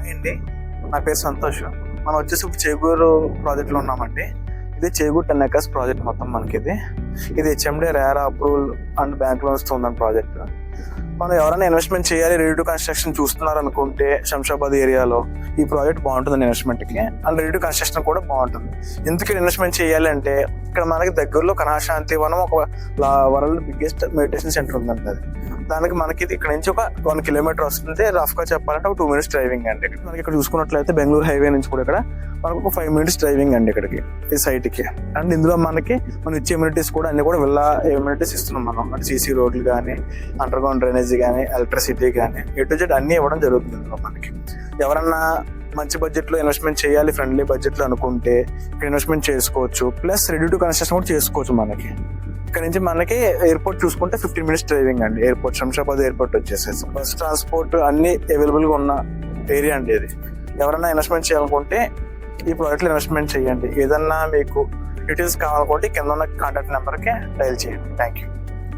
Hi అండి, నా పేరు సంతోష్. మనం వచ్చేసి ఇప్పుడు చేగూరు ప్రాజెక్ట్లో ఉన్నామండి. ఇది చేగూరు 10 acres ప్రాజెక్ట్ మొత్తం మనకి. ఇది HMD RERA approval and bank loans ఉందని ప్రాజెక్ట్. మనం ఎవరైనా ఇన్వెస్ట్మెంట్ చేయాలి, రెడీ టు కన్స్ట్రక్షన్ చూస్తున్నారు అనుకుంటే శంషాబాద్ ఏరియాలో ఈ ప్రాజెక్ట్ బాగుంటుంది ఇన్వెస్ట్మెంట్కి. అండ్ రెడీ టు కన్స్ట్రక్షన్ కూడా బాగుంటుంది. ఎందుకు ఇన్వెస్ట్మెంట్ చేయాలి అంటే ఇక్కడ మనకి దగ్గరలో కనకశాంతి వనం ఒక వరల్డ్ బిగ్గెస్ట్ మెడిటేషన్ సెంటర్ ఉందండి. అది దానికి మనకి ఇక్కడ నుంచి ఒక 1 kilometer వస్తుంది. రఫ్ గా చెప్పాలంటే ఒక 2 minutes డ్రైవింగ్ అండి. మనకి ఇక్కడ చూసుకున్నట్లయితే బెంగళూరు హైవే నుంచి కూడా ఇక్కడ మనకు ఒక 5 minutes డ్రైవింగ్ అండి ఇక్కడికి, ఈ సైట్ కి. అండ్ ఇందులో మనకి మనం ఇచ్చే ఎమ్యూనిటీస్ కూడా అన్ని కూడా విల్లా ఎమ్యూనిటీస్ ఇస్తున్నాం మనం. అంటే సీసీ రోడ్లు కానీ, అండర్ గ్రౌండ్ డ్రైనేజీ కానీ, ఎలక్ట్రిసిటీ కానీ, A to Z అన్ని ఇవ్వడం జరుగుతుంది ఇందులో మనకి. ఎవరన్నా మంచి బడ్జెట్ లో ఇన్వెస్ట్మెంట్ చేయాలి, ఫ్రెండ్లీ బడ్జెట్ లో అనుకుంటే ఇక్కడ ఇన్వెస్ట్మెంట్ చేసుకోవచ్చు. ప్లస్ రెడీ టు కన్స్ట్రక్షన్ కూడా చేసుకోవచ్చు. మనకి ఇక్కడ నుంచి మనకి ఎయిర్పోర్ట్ చూసుకుంటే 15 minutes డ్రైవింగ్ అండి. ఎయిర్పోర్ట్ శంషాబాద్ ఎయిర్పోర్ట్ వచ్చేసేసి బస్ ట్రాన్స్పోర్ట్ అన్ని అవైలబుల్ గా ఉన్న ఏరియా అండి ఇది. ఎవరైనా ఇన్వెస్ట్మెంట్ చేయాలనుకుంటే ఈ ప్రాజెక్ట్ లో ఇన్వెస్ట్మెంట్ చేయండి. ఏదన్నా మీకు డీటెయిల్స్ కావాలనుకుంటే కింద ఉన్న కాంటాక్ట్ నెంబర్కి డైల్ చేయండి. Thank you.